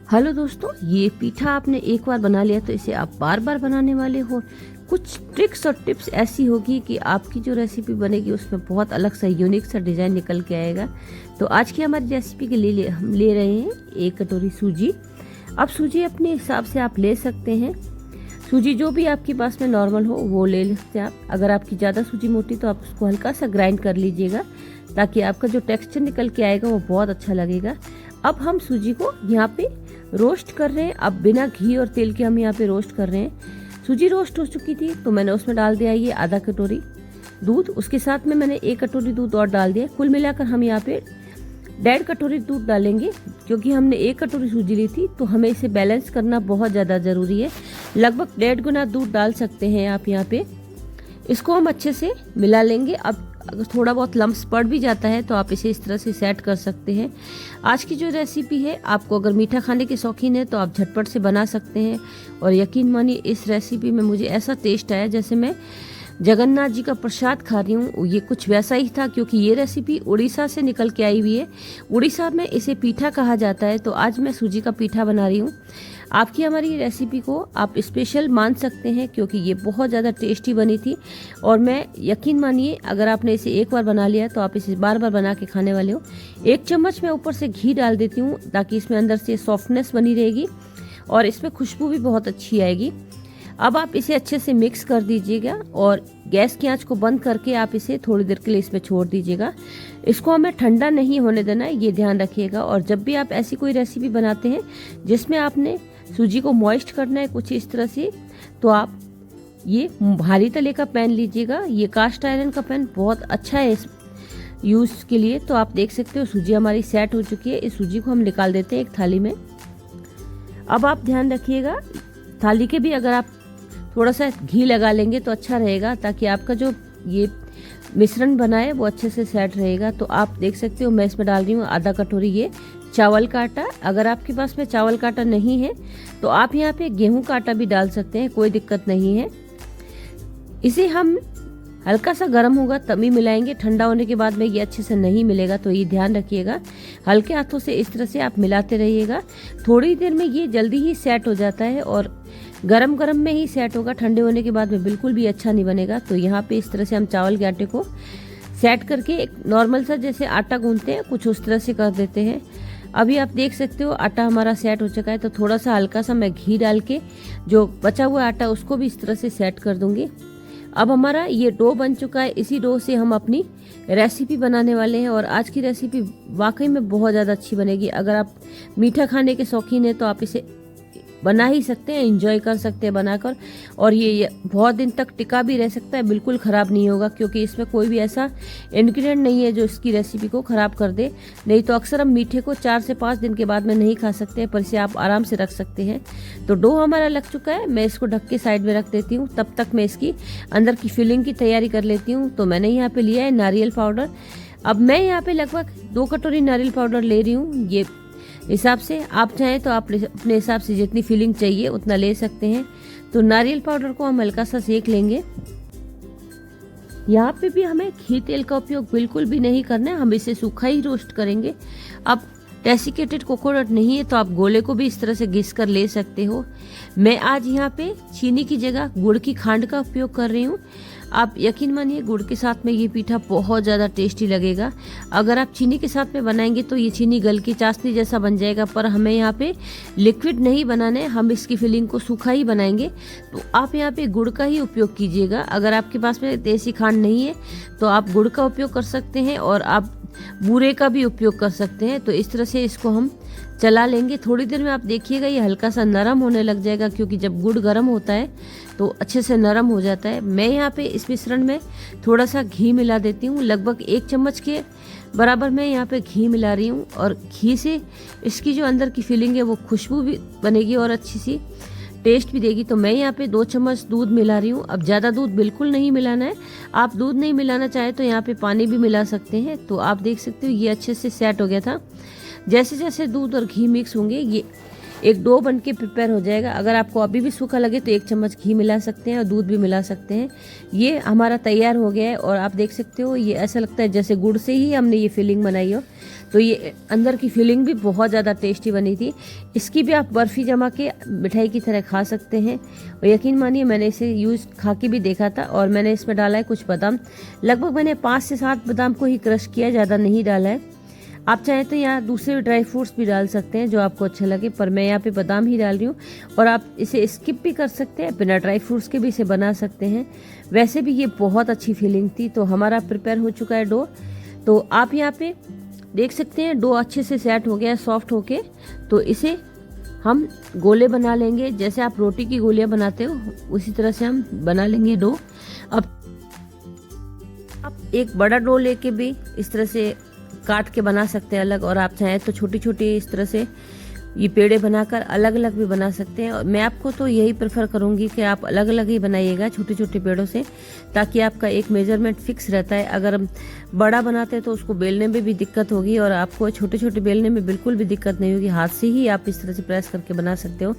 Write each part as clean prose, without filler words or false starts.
Hello दोस्तों, ये पीठा आपने एक बार बना लिया तो इसे आप बार बार बनाने वाले हो। कुछ ट्रिक्स और टिप्स ऐसी होगी कि आपकी जो रेसिपी बनेगी उसमें बहुत अलग सा यूनिक सा डिज़ाइन निकल के आएगा। तो आज की हमारी रेसिपी के लिए हम ले रहे हैं 1 कटोरी सूजी। अब सूजी अपने हिसाब से आप ले सकते हैं। सूजी जो भी आपके पास में नॉर्मल हो वो ले सकते हैं आप। अगर आपकी ज़्यादा सूजी मोटी तो आप उसको हल्का सा ग्राइंड कर लीजिएगा ताकि आपका जो टेक्सचर निकल के आएगा वो बहुत अच्छा लगेगा। अब हम सूजी को यहाँ पे रोस्ट कर रहे हैं। अब बिना घी और तेल के हम यहाँ पे रोस्ट कर रहे हैं। सूजी रोस्ट हो चुकी थी तो मैंने उसमें डाल दिया ये आधा कटोरी दूध। उसके साथ में मैंने 1 कटोरी दूध और डाल दिया। कुल मिलाकर हम यहाँ पे 1.5 कटोरी दूध डालेंगे क्योंकि हमने 1 कटोरी सूजी ली थी तो हमें इसे बैलेंस करना बहुत ज़्यादा ज़रूरी है। लगभग 1.5 गुना दूध डाल सकते हैं आप यहाँ पे। इसको हम अच्छे से मिला लेंगे। अब अगर थोड़ा बहुत लम्स पड़ भी जाता है तो आप इसे इस तरह से सेट कर सकते हैं। आज की जो रेसिपी है, आपको अगर मीठा खाने के शौकीन है तो आप झटपट से बना सकते हैं। और यकीन मानिए इस रेसिपी में मुझे ऐसा टेस्ट आया जैसे मैं जगन्नाथ जी का प्रसाद खा रही हूँ। ये कुछ वैसा ही था क्योंकि ये रेसिपी उड़ीसा से निकल के आई हुई है। उड़ीसा में इसे पीठा कहा जाता है। तो आज मैं सूजी का पीठा बना रही हूँ। आपकी हमारी रेसिपी को आप स्पेशल मान सकते हैं क्योंकि ये बहुत ज़्यादा टेस्टी बनी थी। और मैं यकीन मानिए अगर आपने इसे एक बार बना लिया तो आप इसे बार बार बना के खाने वाले हो। 1 चम्मच मैं ऊपर से घी डाल देती हूँ ताकि इसमें अंदर से सॉफ्टनेस बनी रहेगी और इसमें खुशबू भी बहुत अच्छी आएगी। अब आप इसे अच्छे से मिक्स कर दीजिएगा और गैस की आंच को बंद करके आप इसे थोड़ी देर के लिए इसमें छोड़ दीजिएगा। इसको हमें ठंडा नहीं होने देना है, ये ध्यान रखिएगा। और जब भी आप ऐसी कोई रेसिपी बनाते हैं जिसमें आपने सूजी को मॉइस्ट करना है कुछ इस तरह से, तो आप ये भारी तले का पैन लीजिएगा। ये कास्ट आयरन का पैन बहुत अच्छा है इस यूज़ के लिए। तो आप देख सकते हो सूजी हमारी सेट हो चुकी है। इस सूजी को हम निकाल देते हैं एक थाली में। अब आप ध्यान रखिएगा थाली के भी अगर आप थोड़ा सा घी लगा लेंगे तो अच्छा रहेगा ताकि आपका जो ये मिश्रण बना है वो अच्छे से सेट रहेगा। तो आप देख सकते हो मैं इसमें डाल रही हूँ आधा कटोरी ये चावल का आटा। अगर आपके पास में चावल का आटा नहीं है तो आप यहाँ पे गेहूं का आटा भी डाल सकते हैं, कोई दिक्कत नहीं है। इसे हम हल्का सा गर्म होगा तभी मिलाएंगे। ठंडा होने के बाद में ये अच्छे से नहीं मिलेगा तो ये ध्यान रखिएगा। हल्के हाथों से इस तरह से आप मिलाते रहिएगा। थोड़ी देर में ये जल्दी ही सेट हो जाता है और गरम गरम में ही सेट होगा। ठंडे होने के बाद में बिल्कुल भी अच्छा नहीं बनेगा। तो यहाँ पे इस तरह से हम चावल के आटे को सेट करके एक नॉर्मल सा जैसे आटा गूंथते हैं कुछ उस तरह से कर देते हैं। अभी आप देख सकते हो आटा हमारा सेट हो चुका है। तो थोड़ा सा हल्का सा मैं घी डाल के जो बचा हुआ आटा उसको भी इस तरह से सेट कर दूंगी। अब हमारा ये डो बन चुका है। इसी डो से हम अपनी रेसिपी बनाने वाले हैं और आज की रेसिपी वाकई में बहुत ज़्यादा अच्छी बनेगी। अगर आप मीठा खाने के शौकीन हैं तो आप इसे बना ही सकते हैं, एंजॉय कर सकते हैं बनाकर। और ये बहुत दिन तक टिका भी रह सकता है, बिल्कुल ख़राब नहीं होगा क्योंकि इसमें कोई भी ऐसा इंग्रेडिएंट नहीं है जो इसकी रेसिपी को ख़राब कर दे। नहीं तो अक्सर हम मीठे को 4 से 5 दिन के बाद में नहीं खा सकते हैं, पर इसे आप आराम से रख सकते हैं। तो डो हमारा लग चुका है। मैं इसको ढक के साइड में रख देती हूँ। तब तक मैं इसकी अंदर की फिलिंग की तैयारी कर लेती हूँ। तो मैंने यहाँ पर लिया है नारियल पाउडर। अब मैं यहाँ पर लगभग 2 कटोरी नारियल पाउडर ले रही हूँ। ये हिसाब से आप चाहें तो आप अपने हिसाब से जितनी फीलिंग चाहिए उतना ले सकते हैं। तो नारियल पाउडर को हम हल्का सा सेक लेंगे। यहाँ पे भी हमें घी तेल का उपयोग बिल्कुल भी नहीं करना है, हम इसे सूखा ही रोस्ट करेंगे। अब डेसिकेटेड कोकोनट नहीं है तो आप गोले को भी इस तरह से घिस कर ले सकते हो। मैं आज यहाँ पे चीनी की जगह गुड़ की खांड का उपयोग कर रही हूँ। आप यकीन मानिए गुड़ के साथ में ये पीठा बहुत ज़्यादा टेस्टी लगेगा। अगर आप चीनी के साथ में बनाएंगे तो ये चीनी गल की चाशनी जैसा बन जाएगा, पर हमें यहाँ पे लिक्विड नहीं बनाना है, हम इसकी फिलिंग को सूखा ही बनाएंगे। तो आप यहाँ पे गुड़ का ही उपयोग कीजिएगा। अगर आपके पास में देसी खांड नहीं है तो आप गुड़ का उपयोग कर सकते हैं और आप बूरे का भी उपयोग कर सकते हैं। तो इस तरह से इसको हम चला लेंगे। थोड़ी देर में आप देखिएगा ये हल्का सा नरम होने लग जाएगा क्योंकि जब गुड़ गर्म होता है तो अच्छे से नरम हो जाता है। मैं यहाँ पे इस मिश्रण में थोड़ा सा घी मिला देती हूँ। लगभग 1 चम्मच के बराबर मैं यहाँ पे घी मिला रही हूँ और घी से इसकी जो अंदर की फीलिंग है वो खुशबू भी बनेगी और अच्छी सी टेस्ट भी देगी। तो मैं यहाँ पे 2 चम्मच दूध मिला रही हूँ। अब ज़्यादा दूध बिल्कुल नहीं मिलाना है। आप दूध नहीं मिलाना चाहे तो यहाँ पे पानी भी मिला सकते हैं। तो आप देख सकते हो ये अच्छे से सेट हो गया था। जैसे जैसे दूध और घी मिक्स होंगे ये एक डो बन के प्रिपेयर हो जाएगा। अगर आपको अभी भी सूखा लगे तो 1 चम्मच घी मिला सकते हैं और दूध भी मिला सकते हैं। ये हमारा तैयार हो गया है और आप देख सकते हो ये ऐसा लगता है जैसे गुड़ से ही हमने ये फिलिंग बनाई हो। तो ये अंदर की फिलिंग भी बहुत ज़्यादा टेस्टी बनी थी। इसकी भी आप बर्फ़ी जमा के मिठाई की तरह खा सकते हैं। और यकीन मानिए मैंने इसे यूज़ खा के भी देखा था और मैंने इसमें डाला है कुछ बादाम। लगभग मैंने 5 से 7 बादाम को ही क्रश किया, ज़्यादा नहीं डाला है। आप चाहें तो यहाँ दूसरे ड्राई फ्रूट्स भी डाल सकते हैं जो आपको अच्छा लगे, पर मैं यहाँ पे बादाम ही डाल रही हूँ। और आप इसे स्किप भी कर सकते हैं, बिना ड्राई फ्रूट्स के भी इसे बना सकते हैं। वैसे भी ये बहुत अच्छी फीलिंग थी। तो हमारा प्रिपेयर हो चुका है डो। तो आप यहाँ पे देख सकते हैं डो अच्छे से सेट हो गया है, सॉफ्ट होके। तो इसे हम गोले बना लेंगे, जैसे आप रोटी की गोलियां बनाते हो उसी तरह से हम बना लेंगे डो। अब आप एक बड़ा डो लेके भी इस तरह से काट के बना सकते हैं अलग, और आप चाहें तो छोटी छोटी इस तरह से ये पेड़े बनाकर अलग अलग भी बना सकते हैं। और मैं आपको तो यही प्रेफर करूंगी कि आप अलग अलग ही बनाइएगा छोटे छोटे पेड़ों से, ताकि आपका एक मेजरमेंट फिक्स रहता है। अगर हम बड़ा बनाते हैं तो उसको बेलने में भी दिक्कत होगी और आपको छोटे छोटे बेलने में बिल्कुल भी दिक्कत नहीं होगी। हाथ से ही आप इस तरह से प्रेस करके बना सकते हो।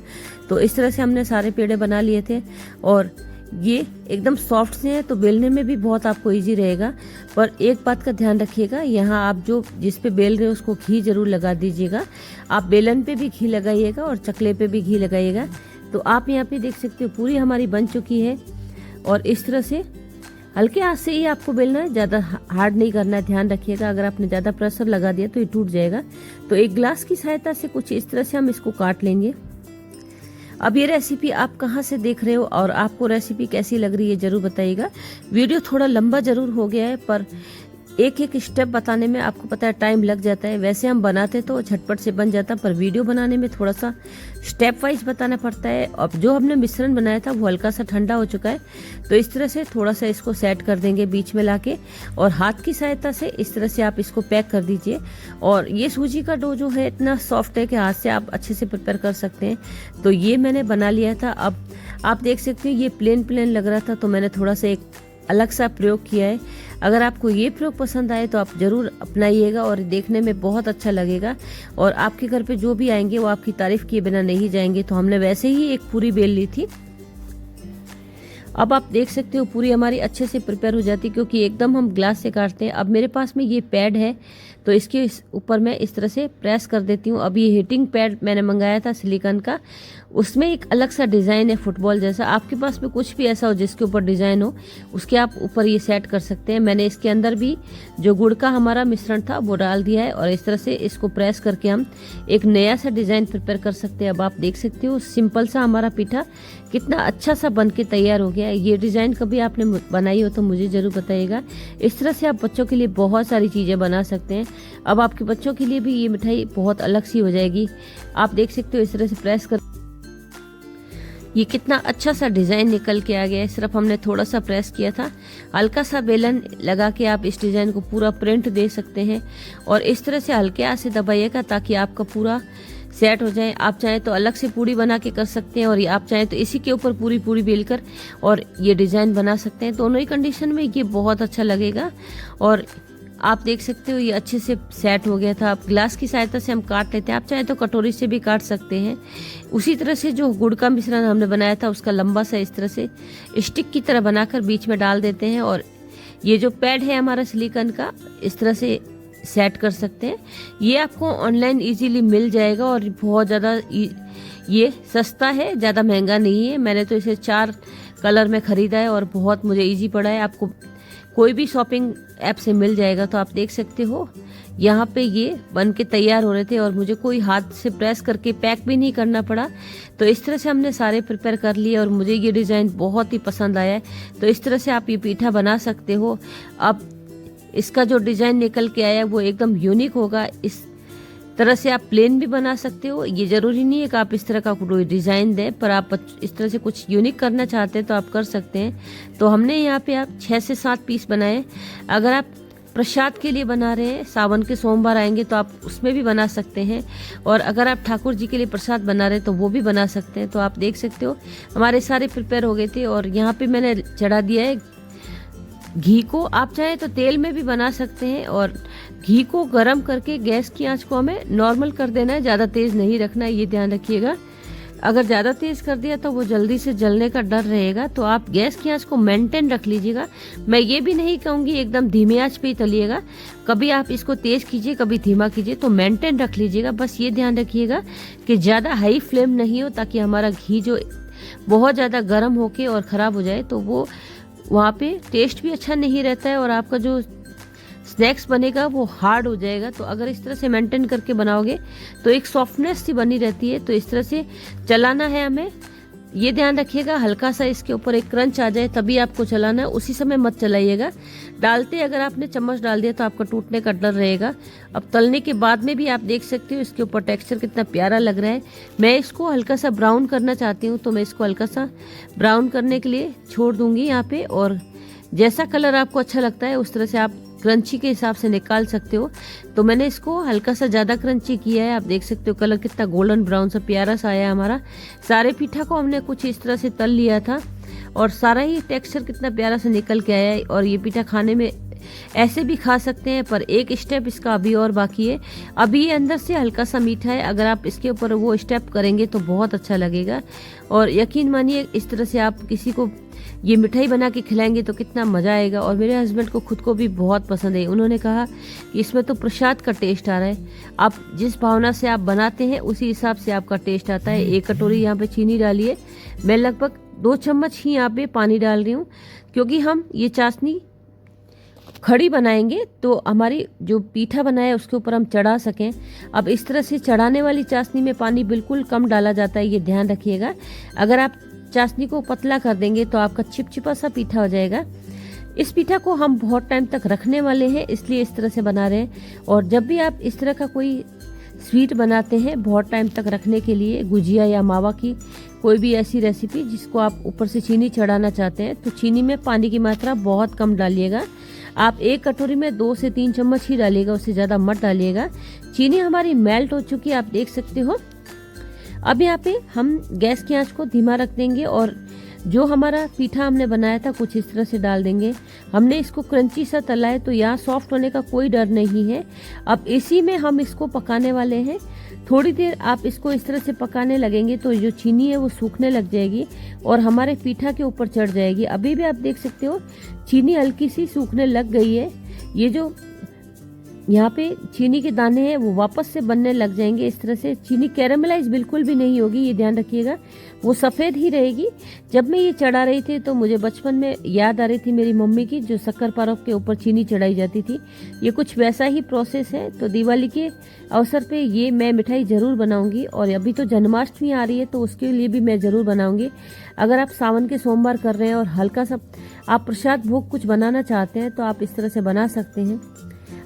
तो इस तरह से हमने सारे पेड़े बना लिए थे और ये एकदम सॉफ्ट से है, तो बेलने में भी बहुत आपको इजी रहेगा। पर एक बात का ध्यान रखिएगा, यहाँ आप जो जिस पे बेल रहे हो उसको घी जरूर लगा दीजिएगा। आप बेलन पे भी घी लगाइएगा और चकले पे भी घी लगाइएगा। तो आप यहाँ पे देख सकते हो पूरी हमारी बन चुकी है। और इस तरह से हल्के हाथ से ही आपको बेलना है, ज़्यादा हार्ड नहीं करना है। ध्यान रखिएगा, अगर आपने ज़्यादा प्रेशर लगा दिया तो ये टूट जाएगा। तो एक ग्लास की सहायता से कुछ इस तरह से हम इसको काट लेंगे। अब ये रेसिपी आप कहाँ से देख रहे हो और आपको रेसिपी कैसी लग रही है ज़रूर बताइएगा। वीडियो थोड़ा लंबा ज़रूर हो गया है, पर एक एक स्टेप बताने में आपको पता है टाइम लग जाता है। वैसे हम बनाते तो झटपट से बन जाता, पर वीडियो बनाने में थोड़ा सा स्टेप वाइज बताना पड़ता है। अब जो हमने मिश्रण बनाया था वो हल्का सा ठंडा हो चुका है, तो इस तरह से थोड़ा सा इसको सेट कर देंगे बीच में लाके, और हाथ की सहायता से इस तरह से आप इसको पैक कर दीजिए। और ये सूजी का डो जो है इतना सॉफ्ट है कि हाथ से आप अच्छे से प्रिपेयर कर सकते हैं। तो ये मैंने बना लिया था। अब आप देख सकते हैं ये प्लेन प्लेन लग रहा था, तो मैंने थोड़ा सा एक अलग सा प्रयोग किया है। अगर आपको ये प्रयोग पसंद आए तो आप ज़रूर अपनाइएगा और देखने में बहुत अच्छा लगेगा। और आपके घर पे जो भी आएंगे वो आपकी तारीफ किए बिना नहीं जाएंगे। तो हमने वैसे ही एक पूरी बेल ली थी। अब आप देख सकते हो पूरी हमारी अच्छे से प्रिपेयर हो जाती है, क्योंकि एकदम हम ग्लास से काटते हैं। अब मेरे पास में ये पैड है, तो इसके ऊपर मैं इस तरह से प्रेस कर देती हूँ। अब ये हीटिंग पैड मैंने मंगाया था सिलिकॉन का, उसमें एक अलग सा डिज़ाइन है फुटबॉल जैसा। आपके पास में कुछ भी ऐसा हो जिसके ऊपर डिज़ाइन हो, उसके आप ऊपर ये सेट कर सकते हैं। मैंने इसके अंदर भी जो गुड़ का हमारा मिश्रण था वो डाल दिया है, और इस तरह से इसको प्रेस करके हम एक नया सा डिज़ाइन प्रिपेयर कर सकते हैं। अब आप देख सकते हो सिंपल सा हमारा पीठा कितना अच्छा सा बन के तैयार हो गया है। ये डिज़ाइन कभी आपने बनाई हो तो मुझे ज़रूर बताइएगा। इस तरह से आप बच्चों के लिए बहुत सारी चीज़ें बना सकते हैं। अब आपके बच्चों के लिए भी ये मिठाई बहुत अलग सी हो जाएगी। आप देख सकते हो इस तरह से प्रेस कर ये कितना अच्छा सा डिज़ाइन निकल के आ गया है। सिर्फ हमने थोड़ा सा प्रेस किया था। हल्का सा बेलन लगा के आप इस डिज़ाइन को पूरा प्रिंट दे सकते हैं, और इस तरह से हल्के हाथ से दबाइएगा ताकि आपका पूरा सेट हो जाए। आप चाहें तो अलग से पूड़ी बना के कर सकते हैं, और आप चाहें तो इसी के ऊपर पूरी पूरी बेल कर और ये डिज़ाइन बना सकते हैं। दोनों ही कंडीशन में ये बहुत अच्छा लगेगा। और आप देख सकते हो ये अच्छे से सेट हो गया था। अब ग्लास की सहायता से हम काट लेते हैं, आप चाहें तो कटोरी से भी काट सकते हैं। उसी तरह से जो गुड़ का मिश्रण हमने बनाया था उसका लंबा सा इस तरह से स्टिक की तरह बनाकर बीच में डाल देते हैं, और ये जो पैड है हमारा सिलिकॉन का इस तरह से सेट कर सकते हैं। ये आपको ऑनलाइन इजीली मिल जाएगा और बहुत ज़्यादा ये सस्ता है, ज़्यादा महंगा नहीं है। मैंने तो इसे 4 कलर में ख़रीदा है और बहुत मुझे इजी पड़ा है। आपको कोई भी शॉपिंग ऐप से मिल जाएगा। तो आप देख सकते हो यहाँ पे ये बन के तैयार हो रहे थे, और मुझे कोई हाथ से प्रेस करके पैक भी नहीं करना पड़ा। तो इस तरह से हमने सारे प्रिपेयर कर लिए, और मुझे ये डिज़ाइन बहुत ही पसंद आया है। तो इस तरह से आप ये पीठा बना सकते हो। अब इसका जो डिज़ाइन निकल के आया वो एकदम यूनिक होगा। इस तरह से आप प्लेन भी बना सकते हो। ये ज़रूरी नहीं है कि आप इस तरह का कोई डिज़ाइन दें, पर आप इस तरह से कुछ यूनिक करना चाहते हैं तो आप कर सकते हैं। तो हमने यहाँ पे आप 6 से 7 पीस बनाए। अगर आप प्रसाद के लिए बना रहे हैं, सावन के सोमवार आएंगे तो आप उसमें भी बना सकते हैं, और अगर आप ठाकुर जी के लिए प्रसाद बना रहे हैं तो वो भी बना सकते हैं। तो आप देख सकते हो हमारे सारे प्रिपेयर हो गए थे, और यहाँ पे मैंने चढ़ा दिया है घी को आप चाहे तो तेल में भी बना सकते हैं, और घी को गरम करके गैस की आंच को हमें नॉर्मल कर देना है, ज़्यादा तेज़ नहीं रखना है, ये ध्यान रखिएगा। अगर ज़्यादा तेज़ कर दिया तो वो जल्दी से जलने का डर रहेगा, तो आप गैस की आंच को मेंटेन रख लीजिएगा। मैं ये भी नहीं कहूँगी एकदम धीमी आंच पे ही तलिएगा, कभी आप इसको तेज़ कीजिए कभी धीमा कीजिए, तो मेंटेन रख लीजिएगा। बस ये ध्यान रखिएगा कि ज़्यादा हाई फ्लेम नहीं हो, ताकि हमारा घी जो बहुत ज़्यादा गर्म होके और ख़राब हो जाए तो वो वहाँ पे टेस्ट भी अच्छा नहीं रहता है, और आपका जो स्नैक्स बनेगा वो हार्ड हो जाएगा। तो अगर इस तरह से मेंटेन करके बनाओगे तो एक सॉफ्टनेस सी बनी रहती है। तो इस तरह से चलाना है हमें, ये ध्यान रखिएगा। हल्का सा इसके ऊपर एक क्रंच आ जाए तभी आपको चलाना है, उसी समय मत चलाइएगा। डालते अगर आपने चम्मच डाल दिया तो आपका टूटने का डर रहेगा। अब तलने के बाद में भी आप देख सकते हो इसके ऊपर टेक्सचर कितना प्यारा लग रहा है। मैं इसको हल्का सा ब्राउन करना चाहती हूँ, तो मैं इसको हल्का सा ब्राउन करने के लिए छोड़ दूंगी यहाँ पे, और जैसा कलर आपको अच्छा लगता है उस तरह से आप क्रंची के हिसाब से निकाल सकते हो। तो मैंने इसको हल्का सा ज़्यादा क्रंची किया है, आप देख सकते हो कलर कितना गोल्डन ब्राउन सा प्यारा सा आया हमारा। सारे पीठा को हमने कुछ इस तरह से तल लिया था, और सारा ही टेक्सचर कितना प्यारा सा निकल के आया है। और ये पीठा खाने में ऐसे भी खा सकते हैं, पर एक स्टेप इसका अभी और बाकी है। अभी ये अंदर से हल्का सा मीठा है, अगर आप इसके ऊपर वो स्टेप करेंगे तो बहुत अच्छा लगेगा। और यकीन मानिए इस तरह से आप किसी को ये मिठाई बना के खिलाएंगे तो कितना मज़ा आएगा। और मेरे हस्बैंड को खुद को भी बहुत पसंद है, उन्होंने कहा कि इसमें तो प्रसाद का टेस्ट आ रहा है। आप जिस भावना से आप बनाते हैं उसी हिसाब से आपका टेस्ट आता है। 1 कटोरी यहाँ पे चीनी डालिए, मैं लगभग 2 चम्मच ही यहाँ पे पानी डाल रही हूँ, क्योंकि हम ये चाशनी खड़ी बनाएंगे तो हमारी जो पीठा बनाया है उसके ऊपर हम चढ़ा सकें। अब इस तरह से चढ़ाने वाली चाशनी में पानी बिल्कुल कम डाला जाता है, ये ध्यान रखिएगा। अगर आप चाशनी को पतला कर देंगे तो आपका चिपचिपा सा पीठा हो जाएगा। इस पीठा को हम बहुत टाइम तक रखने वाले हैं, इसलिए इस तरह से बना रहे हैं। और जब भी आप इस तरह का कोई स्वीट बनाते हैं बहुत टाइम तक रखने के लिए, गुजिया या मावा की कोई भी ऐसी रेसिपी जिसको आप ऊपर से चीनी चढ़ाना चाहते हैं, तो चीनी में पानी की मात्रा बहुत कम डालिएगा। आप 1 कटोरी में 2 से 3 चम्मच ही डालिएगा, उससे ज़्यादा मत डालिएगा। चीनी हमारी मेल्ट हो चुकी है, आप देख सकते हो। अब यहाँ पे हम गैस की आंच को धीमा रख देंगे, और जो हमारा पीठा हमने बनाया था कुछ इस तरह से डाल देंगे। हमने इसको क्रंची सा तला है, तो यहाँ सॉफ्ट होने का कोई डर नहीं है। अब इसी में हम इसको पकाने वाले हैं। थोड़ी देर आप इसको इस तरह से पकाने लगेंगे तो जो चीनी है वो सूखने लग जाएगी और हमारे पीठा के ऊपर चढ़ जाएगी। अभी भी आप देख सकते हो चीनी हल्की सी सूखने लग गई है। ये जो यहाँ पे चीनी के दाने हैं वो वापस से बनने लग जाएंगे। इस तरह से चीनी कैरेमलाइज बिल्कुल भी नहीं होगी, ये ध्यान रखिएगा, वो सफ़ेद ही रहेगी। जब मैं ये चढ़ा रही थी तो मुझे बचपन में याद आ रही थी मेरी मम्मी की, जो शक्कर पारक के ऊपर चीनी चढ़ाई जाती थी। ये कुछ वैसा ही प्रोसेस है। तो दिवाली के अवसर पे ये मैं मिठाई ज़रूर बनाऊंगी, और अभी तो जन्माष्टमी आ रही है तो उसके लिए भी मैं ज़रूर बनाऊंगी। अगर आप सावन के सोमवार कर रहे हैं और हल्का सा आप प्रसाद भोग कुछ बनाना चाहते हैं तो आप इस तरह से बना सकते हैं।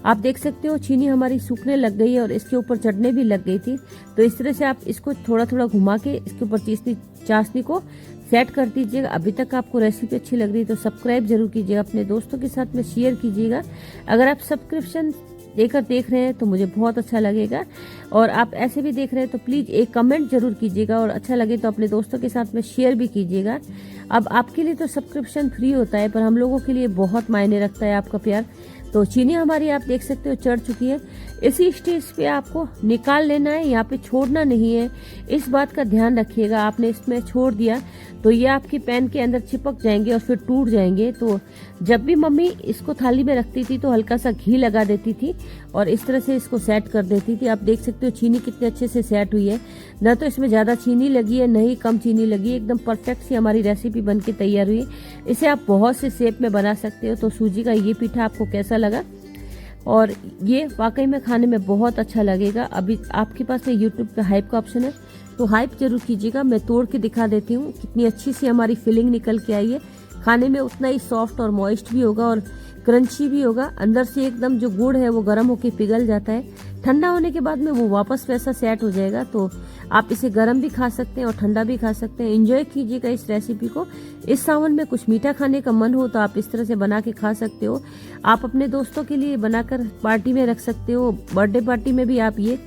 आप देख सकते हो चीनी हमारी सूखने लग गई है और इसके ऊपर चढ़ने भी लग गई थी। तो इस तरह से आप इसको थोड़ा थोड़ा घुमा के इसके ऊपर चाशनी को सेट कर दीजिएगा। अभी तक आपको रेसिपी अच्छी लग रही है तो सब्सक्राइब जरूर कीजिएगा, अपने दोस्तों के साथ में शेयर कीजिएगा। अगर आप सब्सक्रिप्शन देकर देख रहे हैं तो मुझे बहुत अच्छा लगेगा, और आप ऐसे भी देख रहे हैं तो प्लीज़ एक कमेंट जरूर कीजिएगा, और अच्छा लगे तो अपने दोस्तों के साथ में शेयर भी कीजिएगा। अब आपके लिए तो सब्सक्रिप्शन फ्री होता है, पर हम लोगों के लिए बहुत मायने रखता है आपका प्यार। तो चीनी हमारी आप देख सकते हो चढ़ चुकी है। इसी स्टेज पे आपको निकाल लेना है, यहाँ पे छोड़ना नहीं है। इस बात का ध्यान रखिएगा, आपने इसमें छोड़ दिया तो ये आपके पैन के अंदर चिपक जाएंगे और फिर टूट जाएंगे। तो जब भी मम्मी इसको थाली में रखती थी तो हल्का सा घी लगा देती थी और इस तरह से इसको सेट कर देती थी। आप देख सकते हो चीनी कितने अच्छे से सेट हुई है, न तो इसमें ज़्यादा चीनी लगी है न ही कम चीनी लगी है। एकदम परफेक्ट सी हमारी रेसिपी बन के तैयार हुई। इसे आप बहुत से शेप में बना सकते हो। तो सूजी का ये पीठा आपको कैसा लगा, और ये वाकई में खाने में बहुत अच्छा लगेगा। अभी आपके पास में यूट्यूब पे हाइप का ऑप्शन है तो हाइप जरूर कीजिएगा। मैं तोड़ के दिखा देती हूँ कितनी अच्छी सी हमारी फिलिंग निकल के आई है। खाने में उतना ही सॉफ्ट और मॉइस्ट भी होगा और क्रंची भी होगा। अंदर से एकदम जो गुड़ है वो गर्म होके पिघल जाता है, ठंडा होने के बाद में वो वापस वैसा सेट हो जाएगा। तो आप इसे गर्म भी खा सकते हैं और ठंडा भी खा सकते हैं। एंजॉय कीजिएगा इस रेसिपी को। इस सावन में कुछ मीठा खाने का मन हो तो आप इस तरह से बना के खा सकते हो। आप अपने दोस्तों के लिए बनाकर पार्टी में रख सकते हो। बर्थडे पार्टी में भी आप ये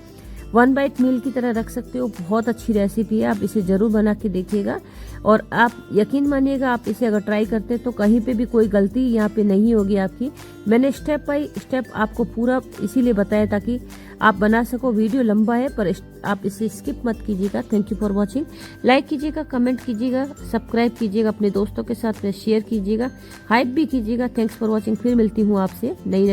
1 बाइट मील की तरह रख सकते हो। बहुत अच्छी रेसिपी है, आप इसे ज़रूर बना के देखिएगा और आप यकीन मानिएगा, आप इसे अगर ट्राई करते तो कहीं पे भी कोई गलती यहाँ पे नहीं होगी आपकी। मैंने स्टेप बाय स्टेप आपको पूरा इसीलिए बताया ताकि आप बना सको। वीडियो लंबा है पर आप इसे स्किप मत कीजिएगा। Thank you for watching. Like कीजिएगा, कमेंट कीजिएगा, सब्सक्राइब कीजिएगा, अपने दोस्तों के साथ शेयर कीजिएगा, हाइप भी कीजिएगा। Thanks for watching. फिर मिलती हूँ आपसे नई